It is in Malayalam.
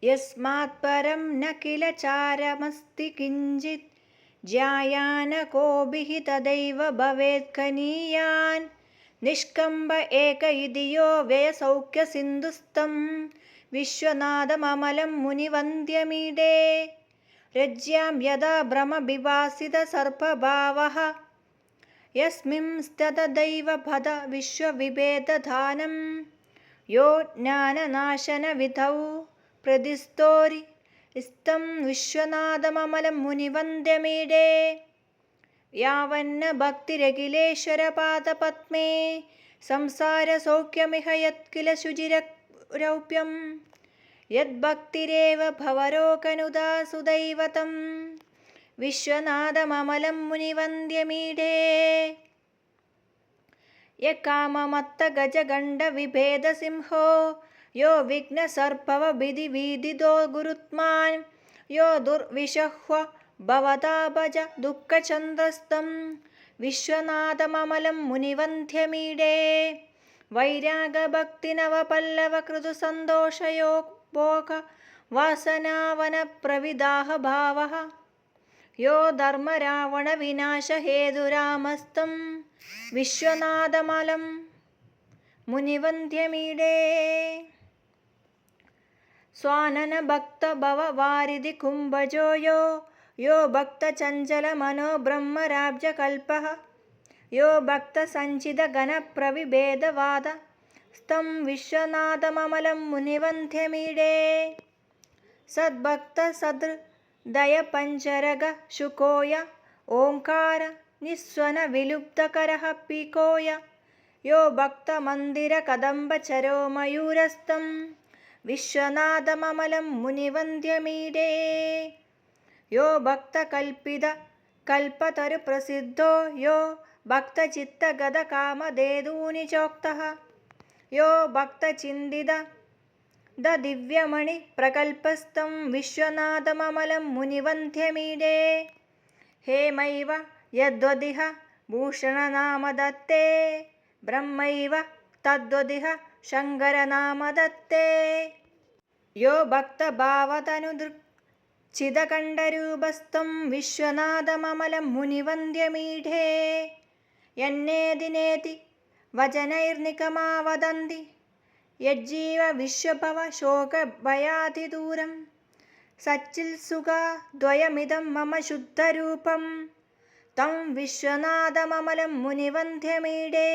यस्मात् परं न किल चारमस्ति किञ्चित् ज्यायान कोऽभिः तदैव भवेत् कनीयान् निष्कम्ब एक इति यो व्ययसौख्यसिन्धुस्तं विश्वनाथममलं मुनिवन्द्यमीडे रज्ज्यां यदा भ्रमविभासितसर्पभावः यस्मिंस्ततदैव भद विश्वविभेदधानं यो ज्ञाननाशनविधौ പ്രതിസ്തോരി ഇസ്തം വിശ്വനാഥമമലം മുനിവന്ദ്യമീഡേ യാവന്ന ഭക്തിരഖിലേശ്വരപാദപത്മേ സംസാരസൗഖ്യമിഹ യത്കില ശുചിരൗപ്യം യദ്ഭക്തിരേവ ഭവരോഗനുദാ സുദൈവതം വിശ്വനാഥമമലം മുനിവന്ദ്യമീഡേ യകാമമത്തഗജഗണ്ഡവിഭേദസിംഹോ യോ വിഘ്നസർപ്പവഭിധിവീദിതോ ഗുരുത്മാൻ യോ ദുർവിഷഹ്വ ഭവതാപജ ദുഃഖചന്ദ്രസ്തം വിശ്വനാഥമമലം മുനിവന്ദ്യമീഡേ വൈരാഗഭക്തിനവപല്ലവകൃതു സന്തോഷയോ ഭോഗ വാസനാവനപ്രവിദാഹ ഭാവഃ യോ ധർമ്മരാവണവിനാശഹേതുരാമസ്തം വിശ്വനാഥമലം മുനിവന്ദ്യമീഡേ സ്വാനന ഭക്ത ഭവവാരിധി കുംഭജോ യോ ഭക്ത ചഞ്ചല മനോ ബ്രഹ്മരാബ്ജകൽപഃ യോ ഭക്ത സഞ്ചിത ഗണപ്രവിഭേദവാദ സ്തം വിശ്വനാഥമമലം മുനിവന്ദ്യമീഡേ സദ്ഭക്ത സദൃദയ പഞ്ചരഗ ശുകോയ ഓംകാര നിസ്വന വിലുപ്തകരഃ പീകോയ യോ ഭക്ത മന്ദിര കദംബചരോ മയൂരസ്തം വിശ്വനാഥമമലം മുനിവന്ദ്യമീഡേ യോ ഭക്ത കൽപ്പിത കൽപതരു പ്രസിദ്ധോ യോ ഭക്ത ചിത്തഗത കാമധേനൂനി ചോക്തഃ യോ ഭക്ത ചിന്തിത ദിവ്യമണി പ്രകൽപസ്തം വിശ്വനാഥമമലം മുനിവന്ദ്യമീഡേ ഹേമൈവ യദ്വദിഹ ഭൂഷണനാമദത്തേ ബ്രഹ്മൈവ തദ്വദിഹ ശങ്കരനാമദത്തേ യോ ഭക്തഭാവതനുദൃക്ഛിതകണ്ഠരൂപസ്തം വിശ്വനാഥമമലം മുനിവന്ദ്യമീഡേ യന്നേതി നേതി വചനൈർനികമാ വദന്തി യജ്ജീവ വിശ്വഭവ ശോകഭയാതിദൂരം സച്ചിത്സുഖദ്വയമിദം മമ ശുദ്ധരൂപം തം വിശ്വനാഥമമലം മുനിവന്ദ്യമീഡേ.